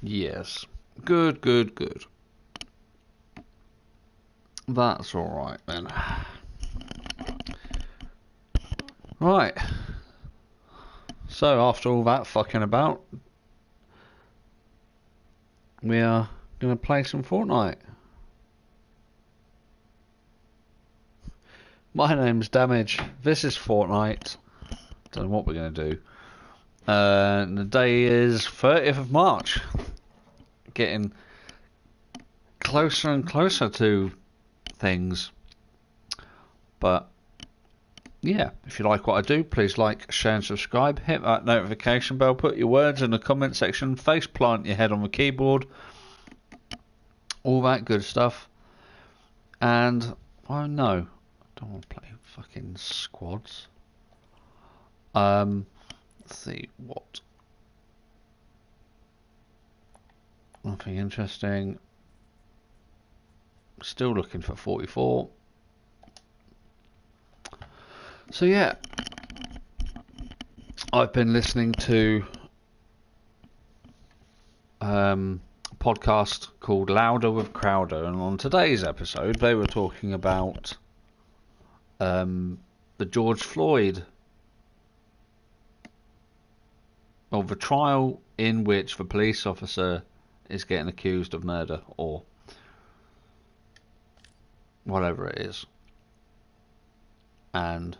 Yes. Good, good, good. That's alright then. Right. So after all that fucking about, we are going to play some Fortnite. My name's Damage. This is Fortnite. Don't know what we're going to do. The day is 30th of March. Getting closer and closer to things. But yeah, if you like what I do, please like, share and subscribe. Hit that notification bell. Put your words in the comment section. Face plant your head on the keyboard. All that good stuff. And, oh no, I don't want to play fucking squads. Let's see what. Nothing interesting. Still looking for 44. So yeah, I've been listening to a podcast called Louder with Crowder, and on today's episode they were talking about the George Floyd, or the trial in which the police officer is getting accused of murder or whatever it is. And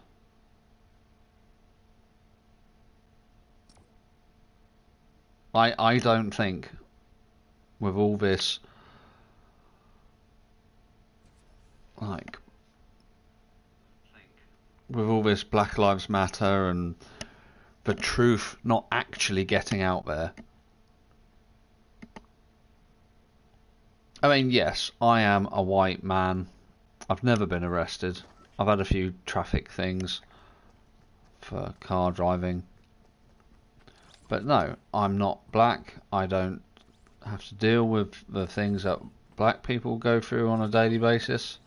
I don't think with all this, like, with all this Black Lives Matter and the truth not actually getting out there. I mean, yes, I am a white man. I've never been arrested. I've had a few traffic things for car driving. But no, I'm not black. I don't have to deal with the things that black people go through on a daily basis.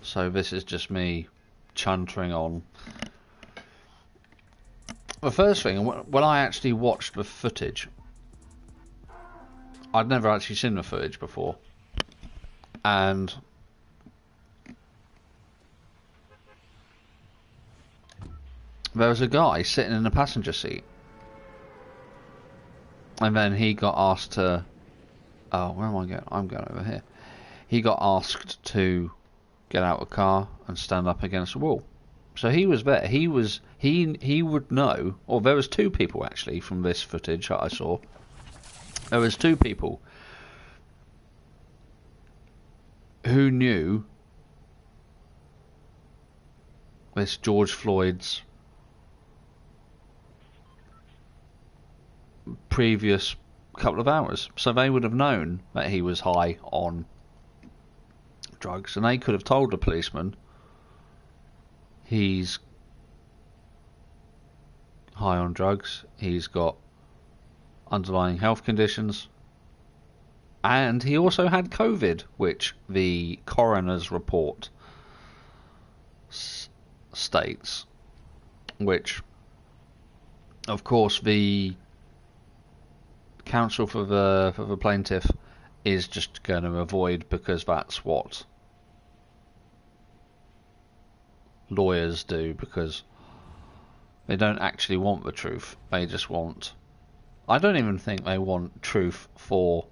So this is just me chuntering on. The first thing, when I actually watched the footage, I'd never actually seen the footage before. And there was a guy sitting in the passenger seat. And then he got asked to... Oh, where am I going? I'm going over here. He got asked to get out of the car and stand up against the wall. So he was there. He would know... Or there was two people, actually, from this footage that I saw. There was two people who knew this George Floyd's previous couple of hours. So they would have known that he was high on drugs, and they could have told the policeman he's high on drugs, he's got underlying health conditions, and he also had COVID, which the coroner's report states, which of course the counsel for the plaintiff is just going to avoid, because that's what lawyers do, because they don't actually want the truth. They just want... I don't even think they want truth for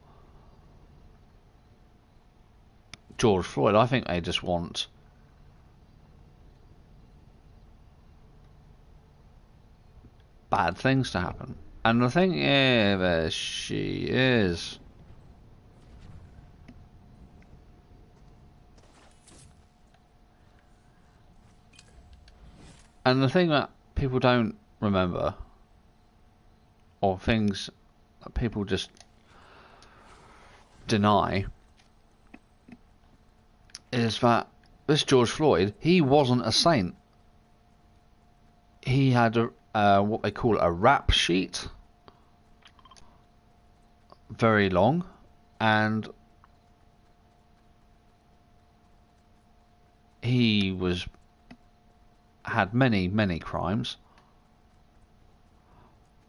George Floyd. I think they just want bad things to happen. And the thing, yeah, there she is. And the thing that people don't remember, or things that people just deny, is that this George Floyd, he wasn't a saint. He had what they call a rap sheet, very long, and he had many crimes,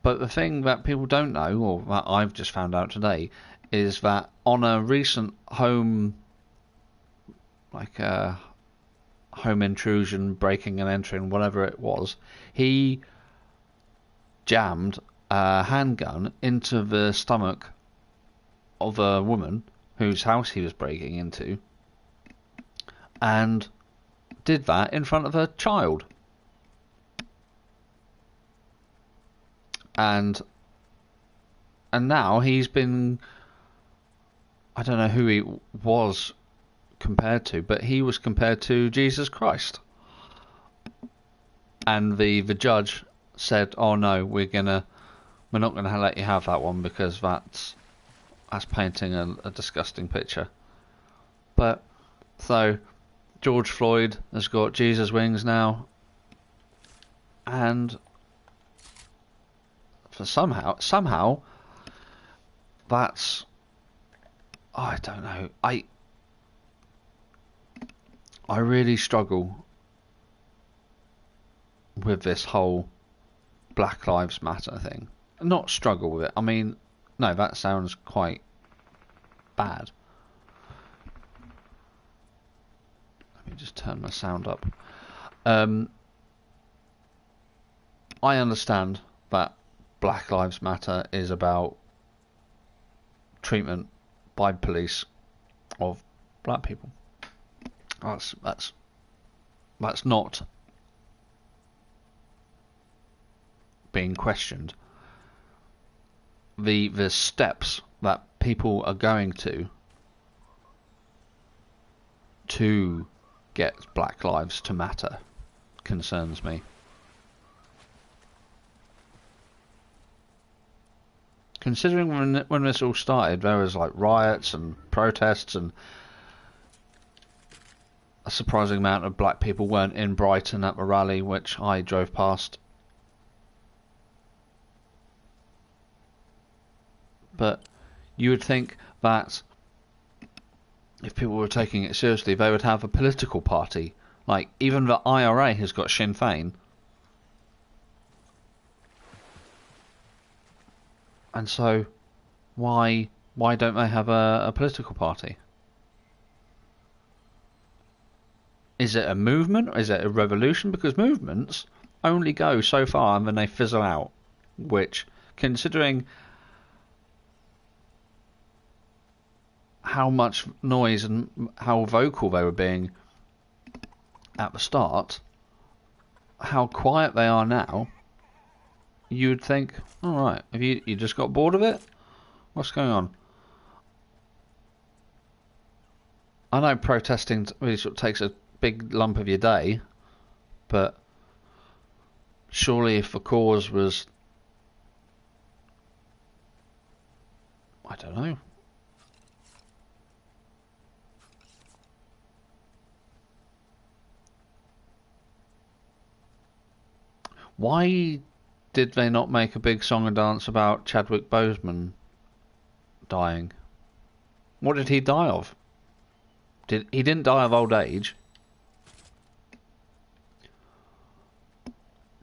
But the thing that people don't know, or that I've just found out today, is that on a recent home intrusion, breaking and entering, whatever it was, he jammed a handgun into the stomach of a woman whose house he was breaking into, and did that in front of her child. And now he's been, I don't know who he was compared to, but he was compared to Jesus Christ. And the judge said, "Oh no, we're not gonna let you have that one, because that's painting a disgusting picture." But so George Floyd has got Jesus wings now, and for somehow that's, I don't know. I really struggle with this whole Black Lives Matter thing. Not struggle with it. I mean, no, that sounds quite bad. Let me just turn my sound up. I understand that Black Lives Matter is about treatment by police of black people. That's not being questioned. The steps that people are going to get Black Lives to matter concerns me. Considering when this all started, there was like riots and protests, and a surprising amount of black people weren't in Brighton at the rally, which I drove past. But you would think that if people were taking it seriously, they would have a political party. Like, even the IRA has got Sinn Féin. And so, why don't they have a political party? Is it a movement, or is it a revolution? Because movements only go so far and then they fizzle out. Which, considering how much noise and how vocal they were being at the start, how quiet they are now, you would think, alright, have you just got bored of it? What's going on? I know protesting really sort of takes a big lump of your day, but surely if the cause was, I don't know, why did they not make a big song and dance about Chadwick Boseman dying? What did he die of? He didn't die of old age.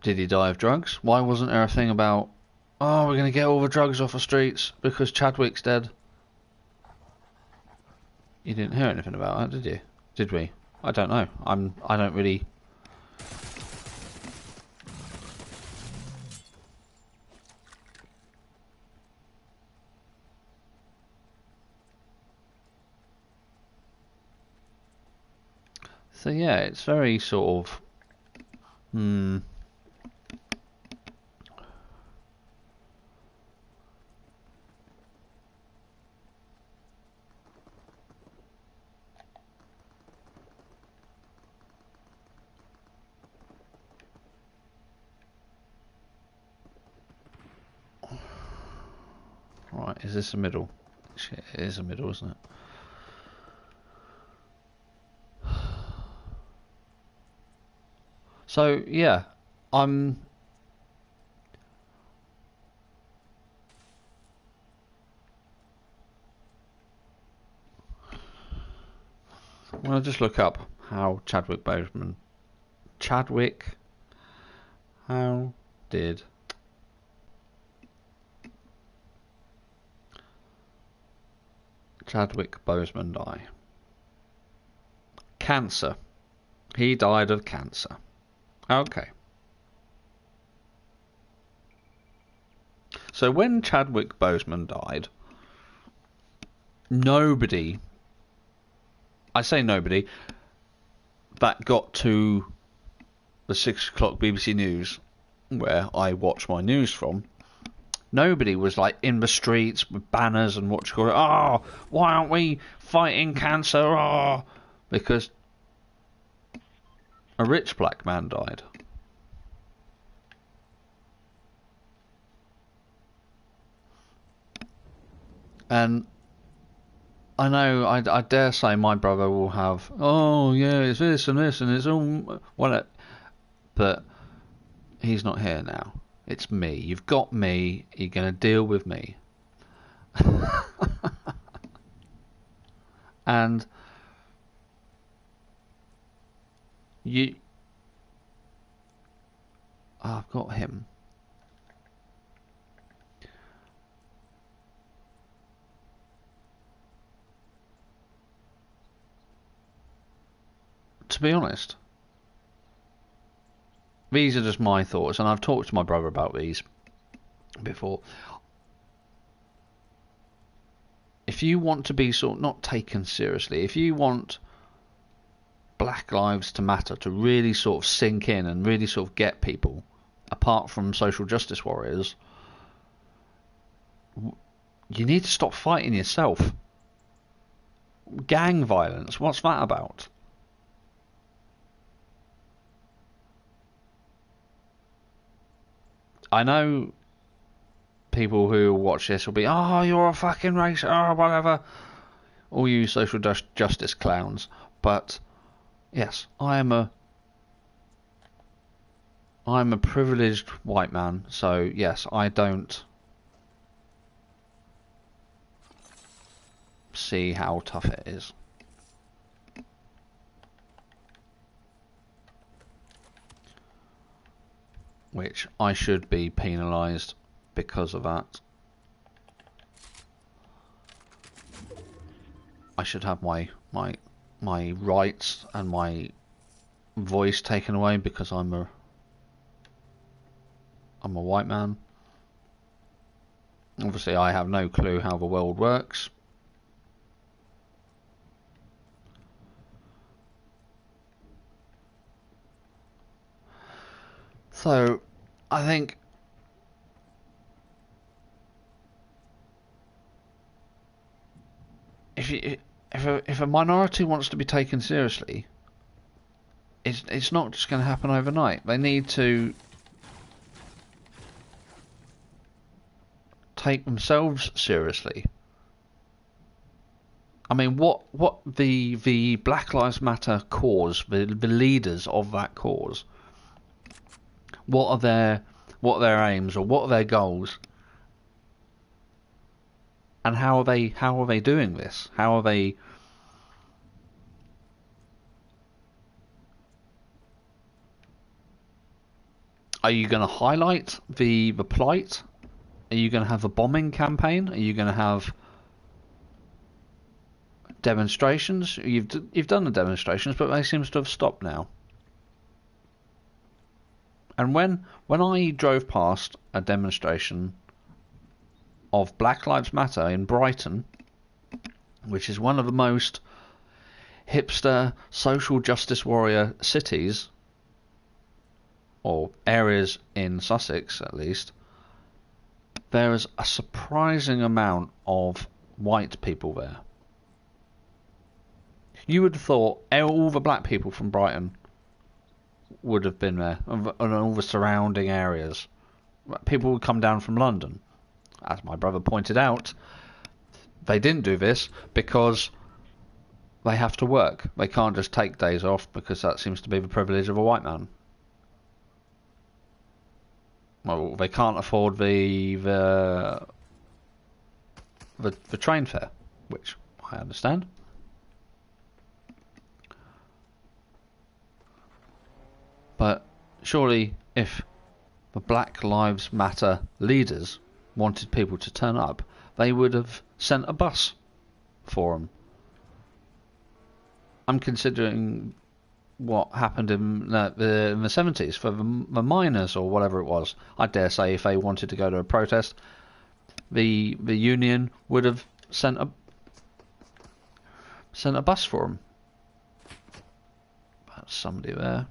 Did he die of drugs? Why wasn't there a thing about, oh, we're going to get all the drugs off the streets because Chadwick's dead? You didn't hear anything about that, did you? Did we? I don't know. I don't really. So yeah, it's very sort of, right, is this a middle? Shit, it is a middle, isn't it? So yeah, I'm gonna just look up how Chadwick Boseman. How did Chadwick Boseman die? Cancer. He died of cancer. Okay. So when Chadwick Boseman died, nobody, I say nobody, that got to the 6 o'clock BBC News, where I watch my news from, nobody was like in the streets with banners and what you call it, oh, why aren't we fighting cancer? Oh, because a rich black man died. And I know, I dare say my brother will have, oh yeah, it's this and it's all, well, but he's not here now. It's me. You've got me. You're going to deal with me. And I've got him. To be honest, these are just my thoughts, and I've talked to my brother about these before. If you want to be sort of not taken seriously, if you want Black Lives to Matter to really sort of sink in and really sort of get people, apart from social justice warriors, you need to stop fighting yourself. Gang violence, what's that about? I know people who watch this will be, oh, you're a fucking racist, oh, whatever. All you social justice clowns. But, yes, I'm a privileged white man, so, yes, I don't see how tough it is. Which I should be penalised because of that. I should have my rights and my voice taken away because I'm a white man. Obviously, I have no clue how the world works. So, I think if a minority wants to be taken seriously, it's not just going to happen overnight. They need to take themselves seriously. I mean, what the Black Lives Matter cause, the leaders of that cause, what are their aims or what are their goals, and how are they doing this? How are they? Are you going to highlight the plight? Are you going to have a bombing campaign? Are you going to have demonstrations? You've done the demonstrations, but they seem to have stopped now. And when I drove past a demonstration of Black Lives Matter in Brighton, which is one of the most hipster social justice warrior cities, or areas in Sussex at least, there is a surprising amount of white people there. You would have thought all the black people from Brighton would have been there, and all the surrounding areas. People would come down from London. As my brother pointed out, they didn't do this because they have to work. They can't just take days off because that seems to be the privilege of a white man. Well, they can't afford the train fare, which I understand. But surely, if the Black Lives Matter leaders wanted people to turn up, they would have sent a bus. for them. I'm considering what happened in the 70s for the miners or whatever it was. I dare say if they wanted to go to a protest, the union would have sent a bus for them. That's somebody there.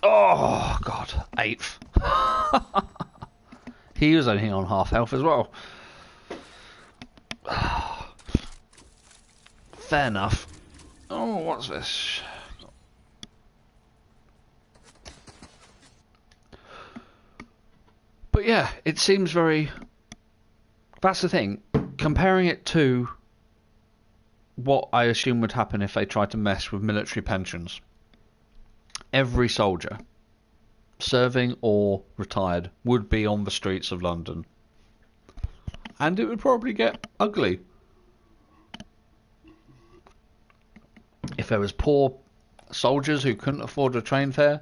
Oh, God. 8th. He was only on half health as well. Fair enough. Oh, what's this? But yeah, it seems very... That's the thing. Comparing it to what I assume would happen if they tried to mess with military pensions. Every soldier, serving or retired, would be on the streets of London. And it would probably get ugly. If there was poor soldiers who couldn't afford a train fare,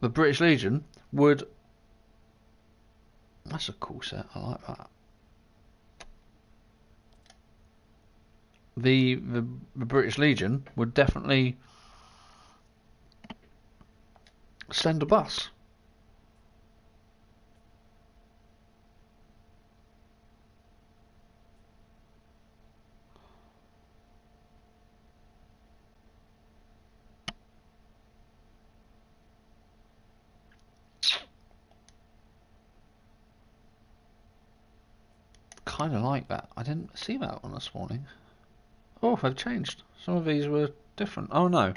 the British Legion would... That's a cool set, I like that. The British Legion would definitely send a bus. Kind of like that. I didn't see that one this morning. Oh, they've changed. Some of these were different. Oh no.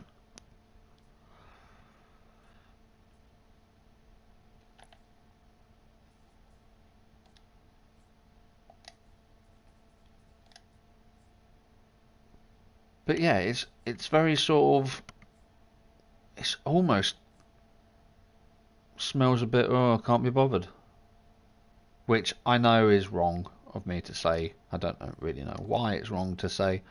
But yeah, it's very sort of... It's almost... Smells a bit, oh, I can't be bothered. Which I know is wrong of me to say. I don't really know why it's wrong to say.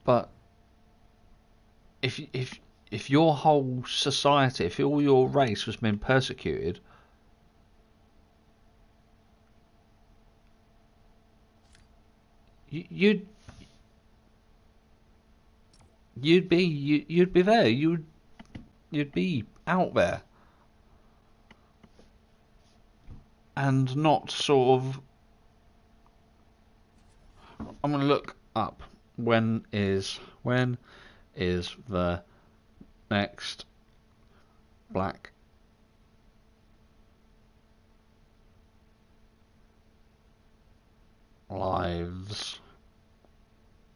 But if your whole society, if all your race was being persecuted, you'd be there. You'd be out there, and not sort of... I'm gonna look up when is the next Black Lives.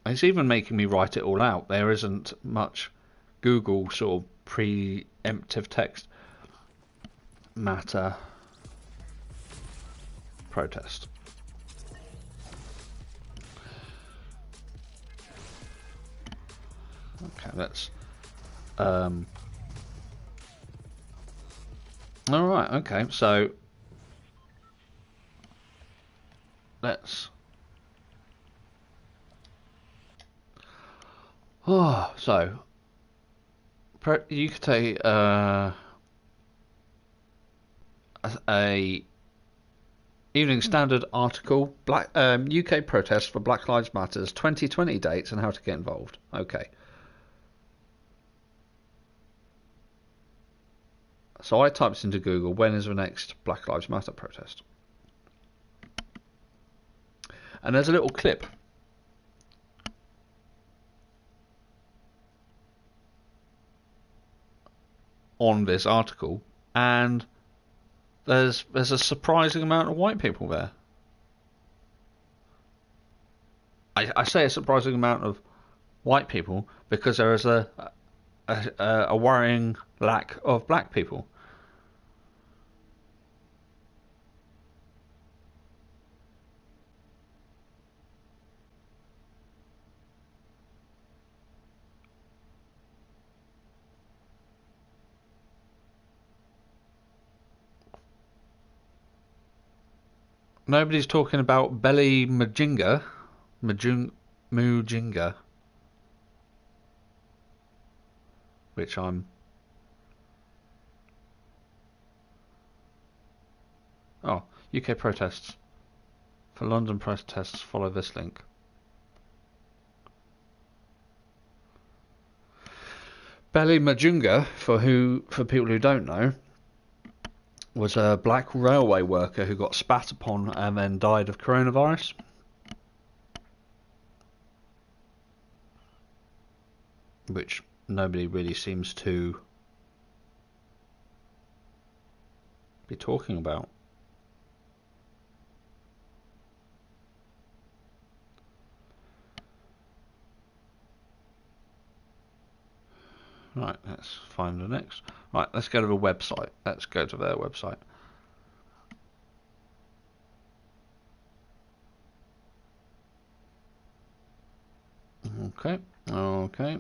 It's even making me write it all out. There isn't much Google sort of preemptive text. Matter protest. Okay, let's all right, okay, so let's so you could take a Evening Standard article, UK protests for Black Lives Matters 2020 dates and how to get involved. Okay. So I typed into Google, when is the next Black Lives Matter protest? And there's a little clip on this article, and there's a surprising amount of white people there. I say a surprising amount of white people because there is a worrying lack of black people. Nobody's talking about Belly Mujinga, which I'm. Oh, UK protests. For London protests, follow this link. Belly Mujinga, for people who don't know, was a black railway worker who got spat upon and then died of coronavirus. Which nobody really seems to be talking about. Right, let's find the next. Right, let's go to the website. Let's go to their website. Okay, okay.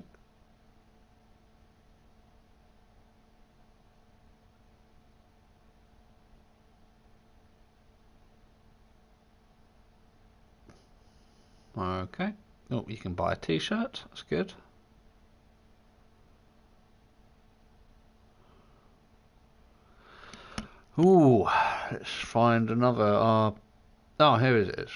Okay. Oh, you can buy a t-shirt. That's good. Ooh, let's find another. Oh, here it is.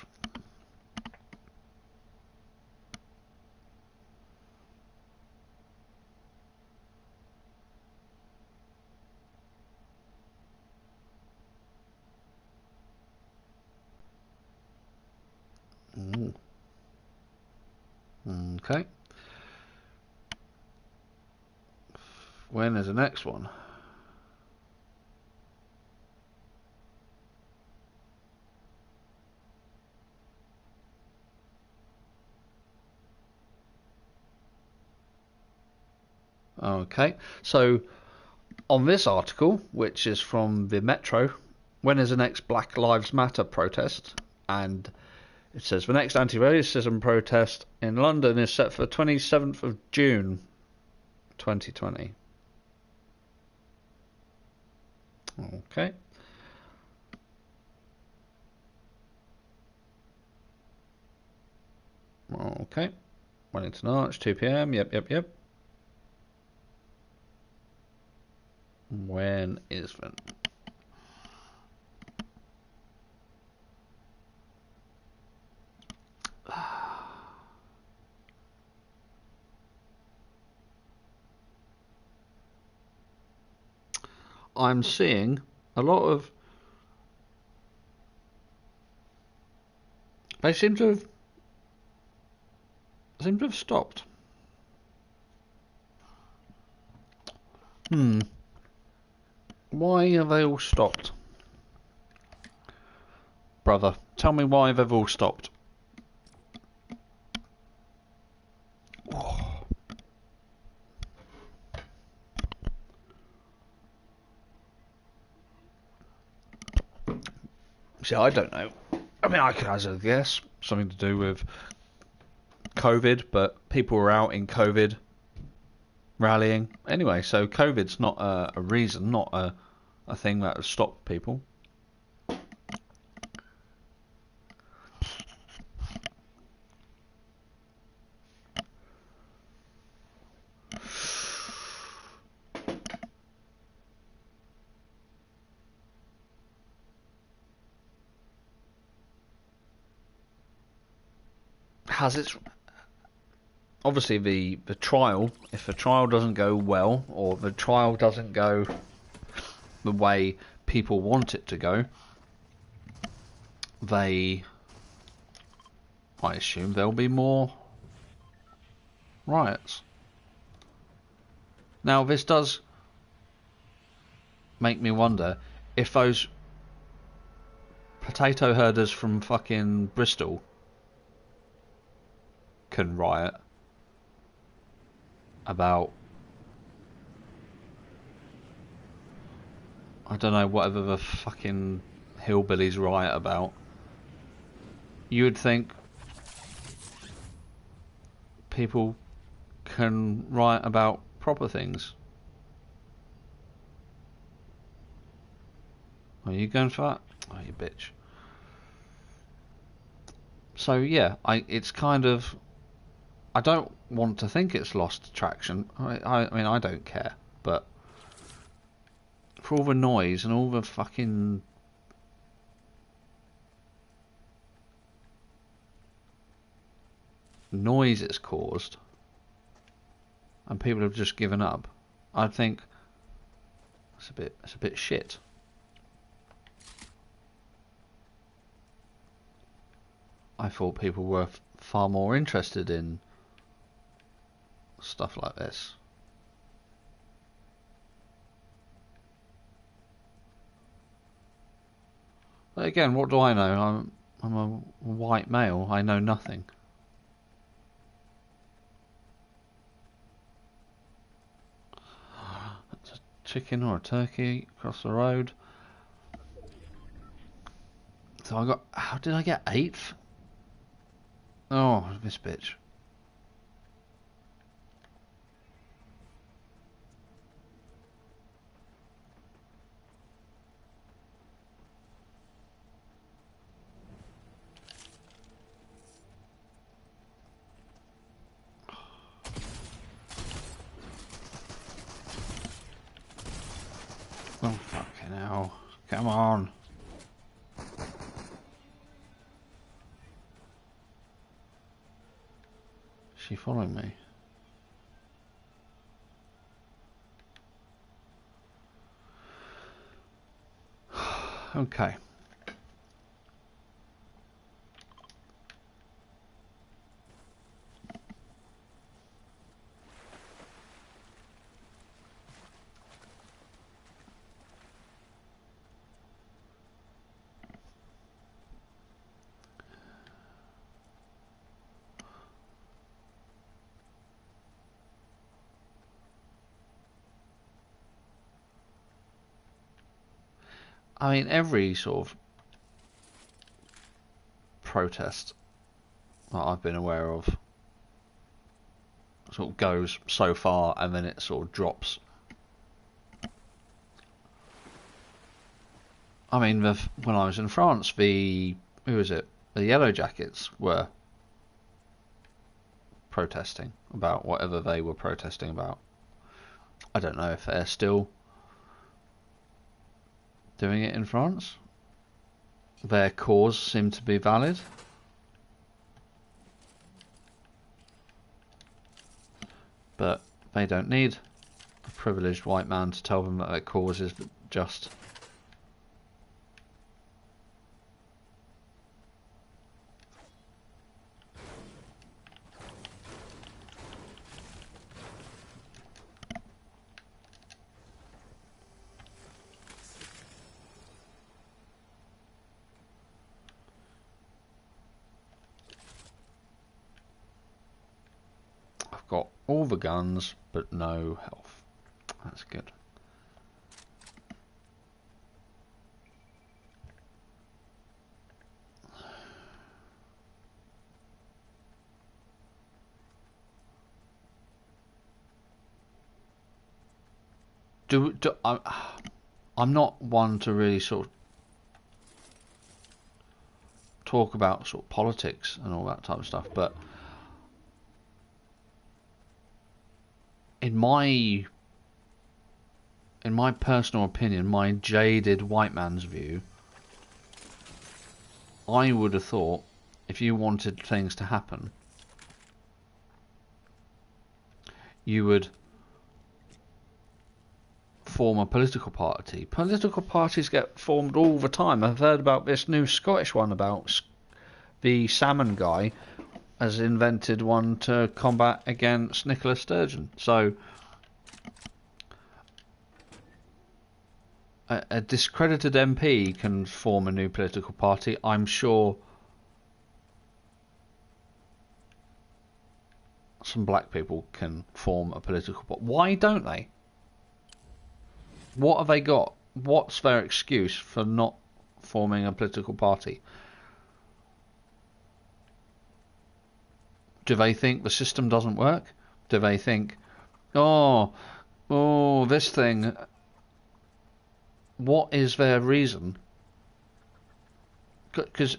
Ooh. Okay. When is the next one? Okay, so on this article, which is from the Metro, when is the next Black Lives Matter protest? And it says the next anti-racism protest in London is set for 27th of June 2020. Okay. Okay. Wellington Arch, 2 p.m. Yep. When is that? I'm seeing a lot of. They seem to have stopped. Why have they all stopped? Brother, tell me why they've all stopped. Oh. See, I don't know. I mean, I could hazard a guess. Something to do with COVID, but people were out in COVID rallying. Anyway, so COVID's not a reason, not a thing that has stopped people. Has its obviously the trial, if the trial doesn't go well, or the trial doesn't go the way people want it to go, I assume there'll be more riots. Now, this does make me wonder if those potato herders from fucking Bristol can riot about, I don't know, whatever the fucking hillbillies riot about. You would think people can riot about proper things. Are you going for that? Oh, you bitch. So yeah, it's kind of, I don't want to think it's lost traction. I mean, I don't care, but for all the noise and all the fucking noise it's caused, and people have just given up, I think it's a bit shit. I thought people were far more interested in stuff like this. But again, what do I know? I'm a white male. I know nothing. That's a chicken or a turkey across the road. So I got. How did I get 8th? Oh, this bitch. Oh, fucking hell. Come on. Is she following me? Okay. I mean, every sort of protest that I've been aware of sort of goes so far and then it sort of drops. I mean, when I was in France, who was it? The Yellow Jackets were protesting about whatever they were protesting about. I don't know if they're still doing it in France. Their cause seemed to be valid. But they don't need a privileged white man to tell them that their cause is just. I've got all the guns, but no health. That's good. I'm not one to really sort of talk about sort of politics and all that type of stuff, but in my personal opinion, my jaded white man's view, I would have thought if you wanted things to happen, you would form a political party. Political parties get formed all the time. I've heard about this new Scottish one about the salmon guy has invented one to combat against Nicola Sturgeon. So a discredited MP can form a new political party. I'm sure some black people can form a political party. Why don't they? What have they got? What's their excuse for not forming a political party? Do they think the system doesn't work? Do they think, oh, this thing? What is their reason? Because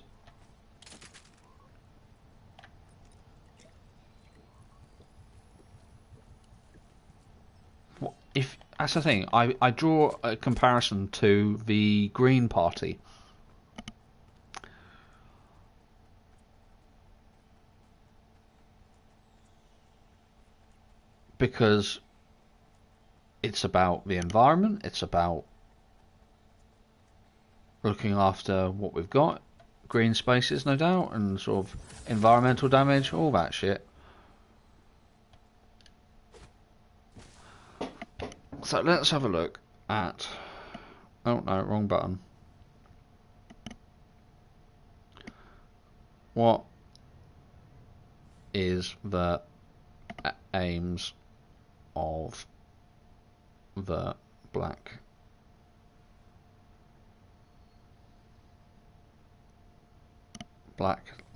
That's the thing. I draw a comparison to the Green Party. Because it's about the environment, it's about looking after what we've got, green spaces, no doubt, and sort of environmental damage, all that shit. So let's have a look at... Oh no, wrong button. What is the aims of the Black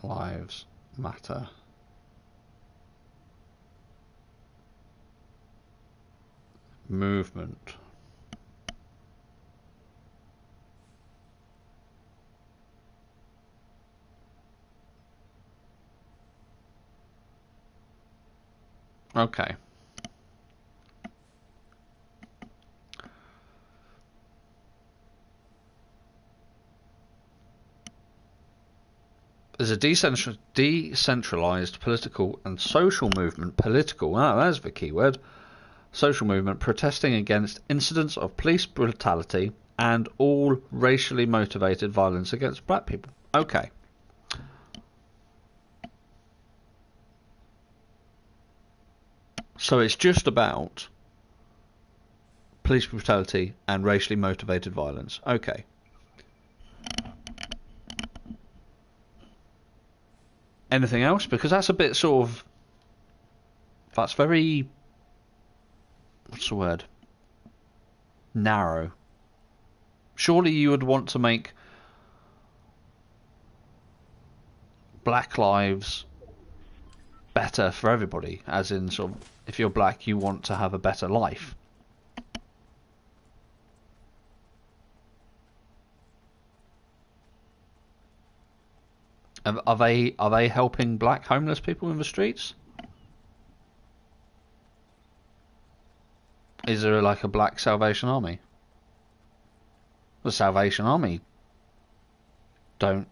Lives Matter movement? Okay. There's a decentralized political and social movement. Political, that's the key word. Social movement protesting against incidents of police brutality and all racially motivated violence against black people. Okay. So it's just about police brutality and racially motivated violence. Okay. Anything else? Because that's a bit sort of... That's very... What's the word? Narrow. Surely you would want to make black lives better for everybody. As in, sort of, if you're black, you want to have a better life. Are they helping black homeless people in the streets? Is there like a black Salvation Army? The Salvation Army don't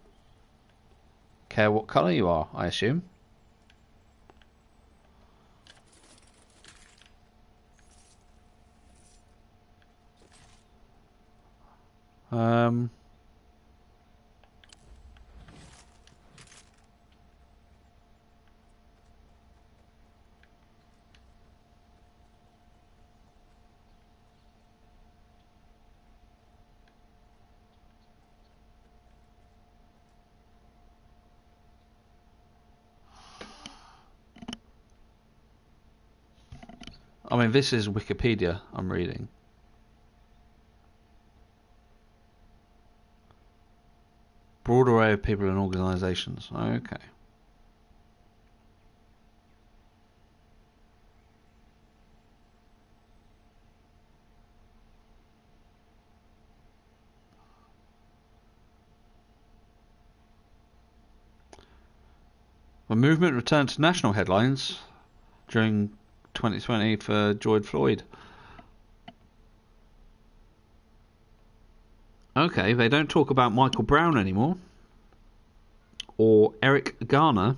care what colour you are, I assume. I mean, this is Wikipedia I'm reading. Broad array of people and organisations. Okay. The movement returned to national headlines during 2020 for George Floyd. Okay, they don't talk about Michael Brown anymore. Or Eric Garner.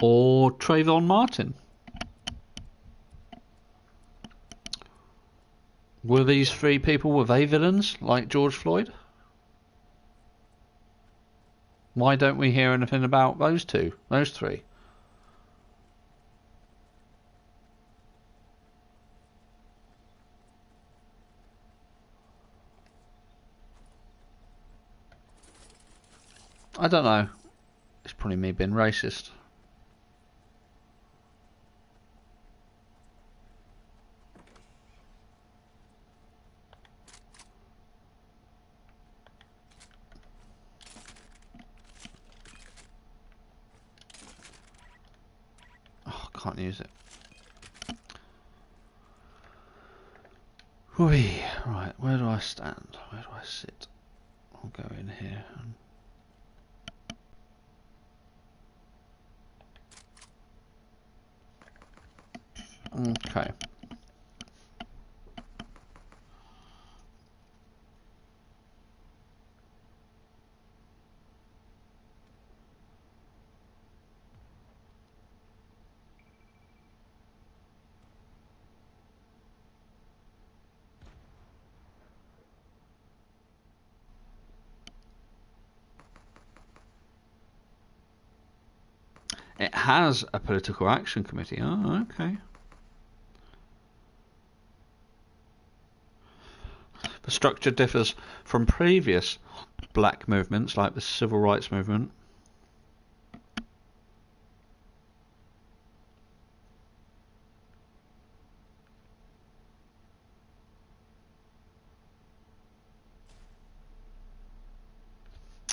Or Trayvon Martin. Were these three people, were they villains like George Floyd? Why don't we hear anything about those three? I don't know. It's probably me being racist. Oh, I can't use it. Whee. Right, where do I stand? Where do I sit? I'll go in here. Okay. It has a political action committee. Oh, okay. The structure differs from previous black movements like the civil rights movement.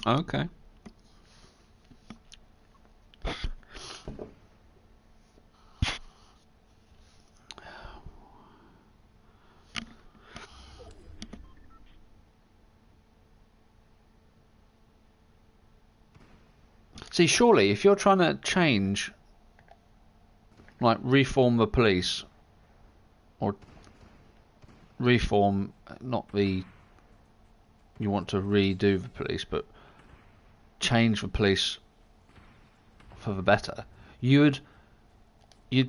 Okay. See, surely if you're trying to change, like reform the police, or reform, not the, you want to redo the police, but change the police for the better, you'd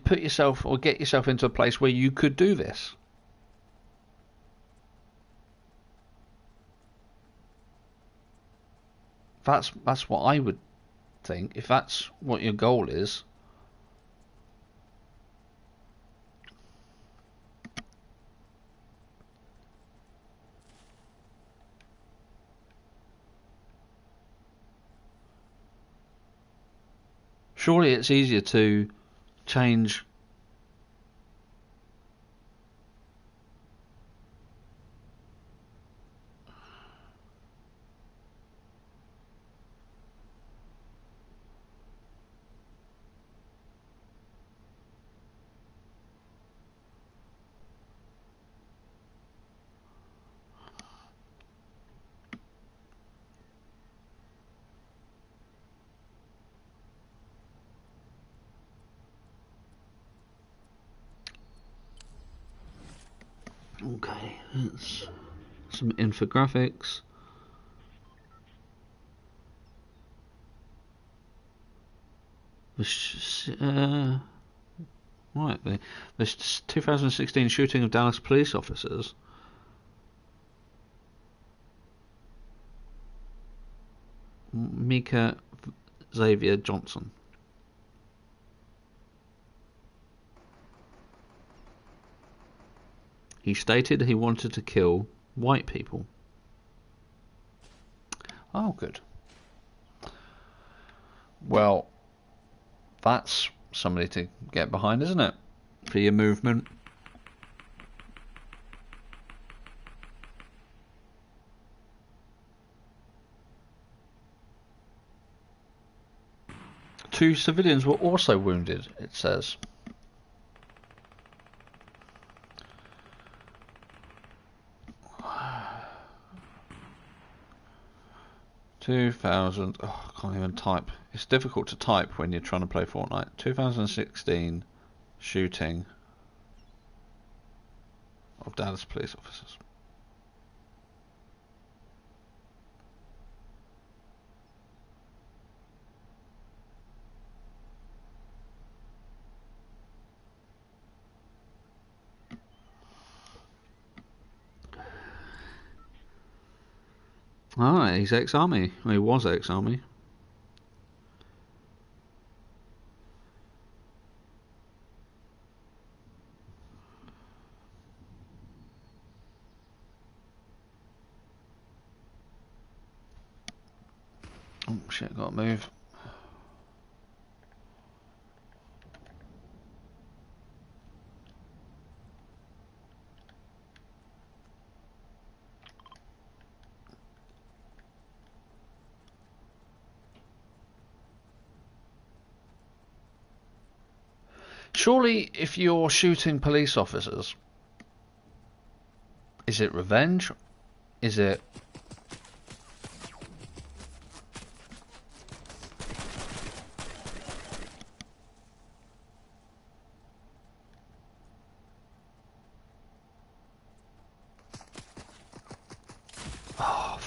put yourself or get yourself into a place where you could do this. That's what I would think. If that's what your goal is. Surely it's easier to change. Okay, that's some infographics. Right, the 2016 shooting of Dallas police officers. Mika Xavier Johnson. He stated he wanted to kill white people. Oh, good. Well, that's somebody to get behind, isn't it? For your movement. Two civilians were also wounded, it says. 2000. Oh, I can't even type. It's difficult to type when you're trying to play Fortnite. 2016 shooting of Dallas police officers. Ah, he's ex-army. Well, he was ex-army. Oh shit, gotta move. Surely, if you're shooting police officers, is it revenge? Is it...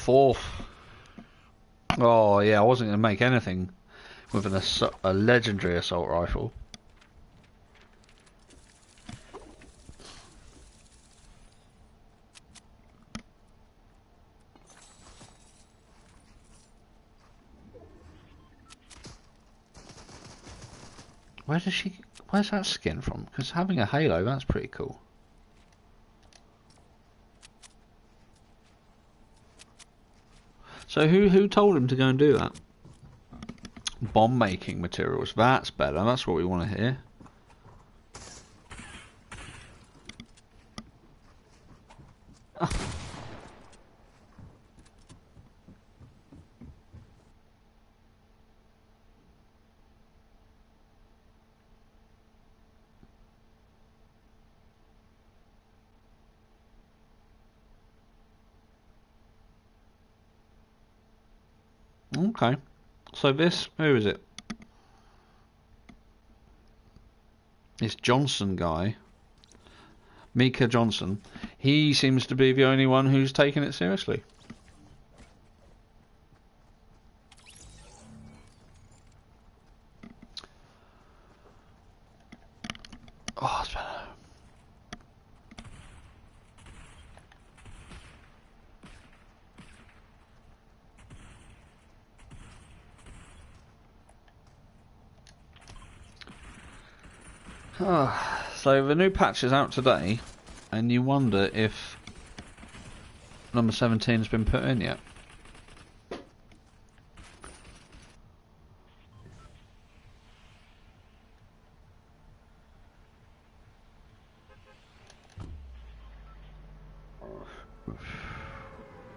4th. Oh yeah, I wasn't going to make anything with a legendary assault rifle. Where's that skin from? Because having a halo, that's pretty cool. So who told him to go and do that? Bomb making materials. That's better. That's what we want to hear. Okay. So who is it? This Johnson guy, Mika Johnson. He seems to be the only one who's taken it seriously. Oh, it's better. So the new patch is out today, and you wonder if number 17 has been put in yet.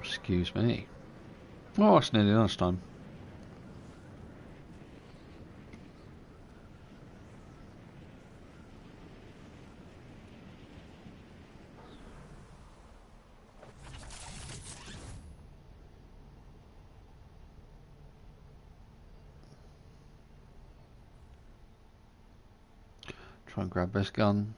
Excuse me. Oh, it's nearly lunchtime. Try and grab this gun.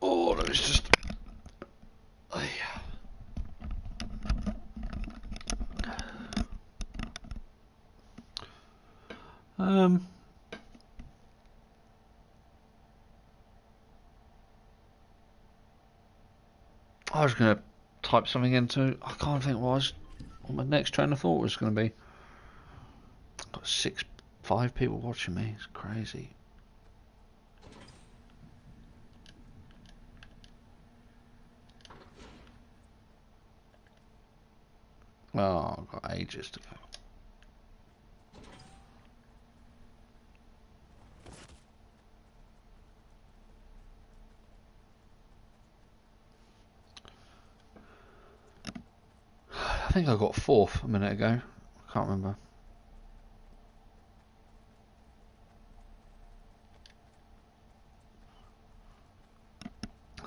Oh, that was just... I was going to type something into... I can't think what my next train of thought was going to be. I've got 5 people watching me. It's crazy. Oh, I've got ages to go. I think I got 4th a minute ago. I can't remember.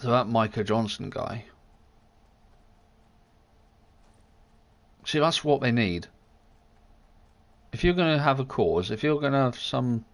So that Micah Johnson guy. See, that's what they need. If you're going to have a cause, if you're going to have some...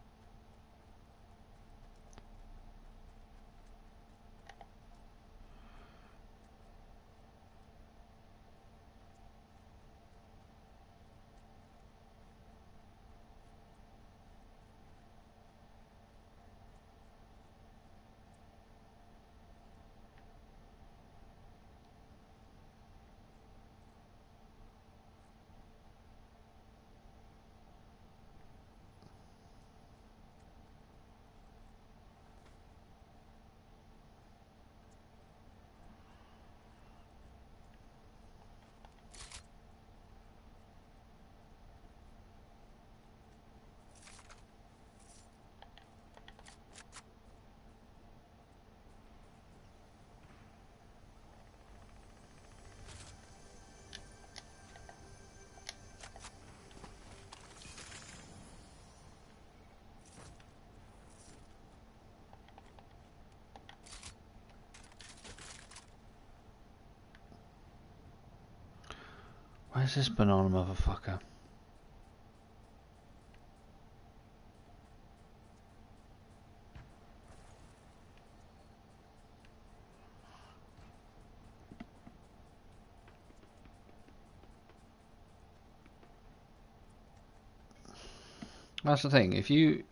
Where's this banana motherfucker? That's the thing, if you...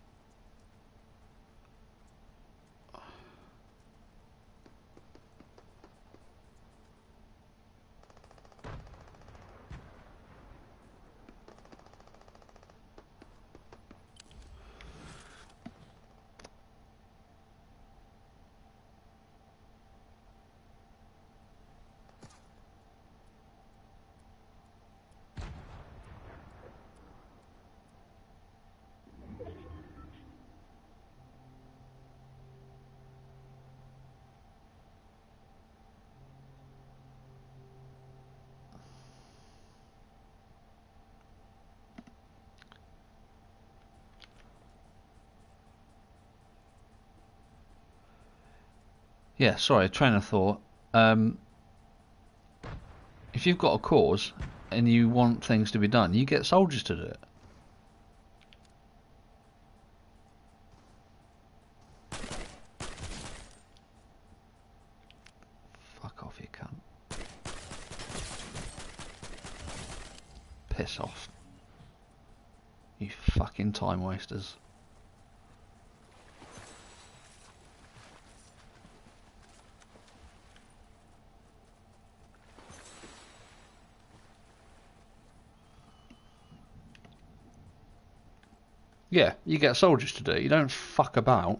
Yeah, sorry, train of thought. If you've got a cause and you want things to be done, you get soldiers to do it. Fuck off, you cunt. Piss off. You fucking time wasters. Yeah, you get soldiers to do it. You don't fuck about.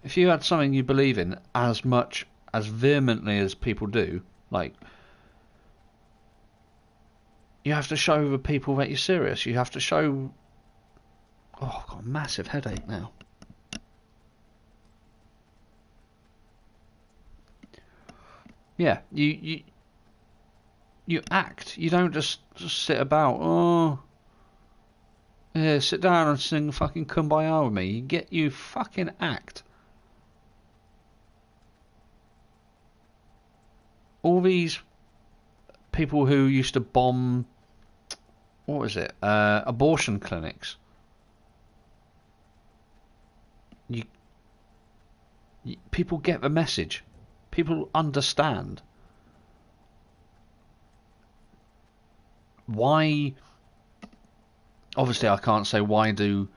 If you had something you believe in as much, as vehemently as people do, like, you have to show the people that you're serious. You have to show... Oh, I've got a massive headache now. Yeah, you act. You don't just sit about, oh... Yeah, sit down and sing fucking Kumbaya with me. You fucking act. All these people who used to bomb, what was it? Abortion clinics. People get the message. People understand. Why? Obviously, I can't say why do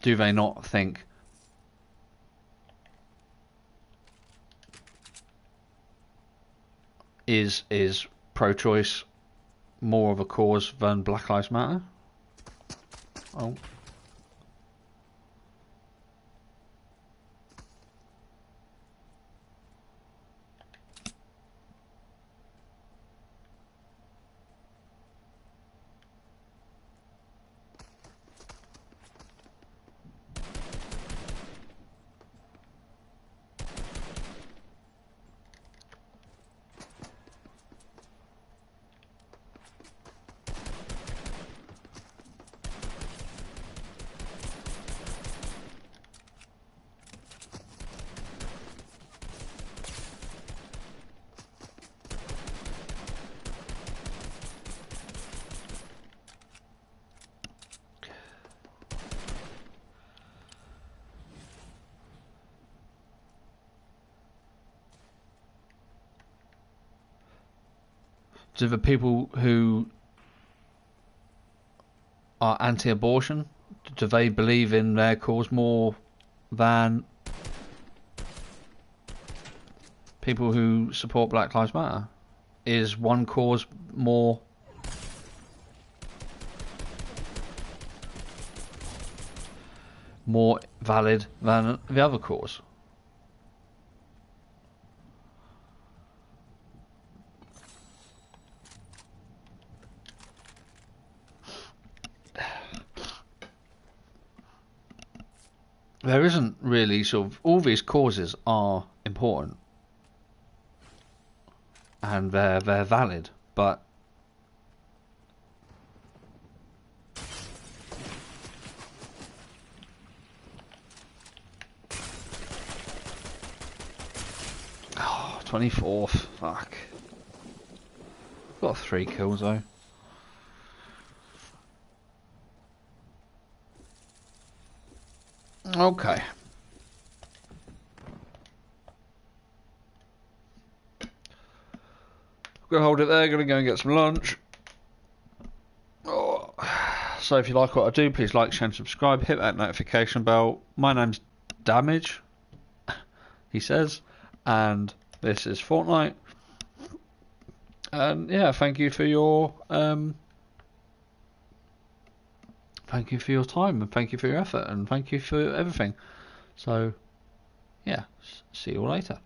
they not think is pro-choice more of a cause than Black Lives Matter? Oh. Do the people who are anti-abortion, do they believe in their cause more than people who support Black Lives Matter? Is one cause more valid than the other cause? There isn't really sort of... All these causes are important and they're valid, but oh, 24th, fuck. got 3 kills though. Okay. Gonna hold it there, gonna go and get some lunch. Oh. So if you like what I do, please like, share and subscribe, hit that notification bell. My name's Damage, he says, and this is Fortnite. And yeah, thank you for your time, and thank you for your effort, and thank you for everything. So yeah, see you all later.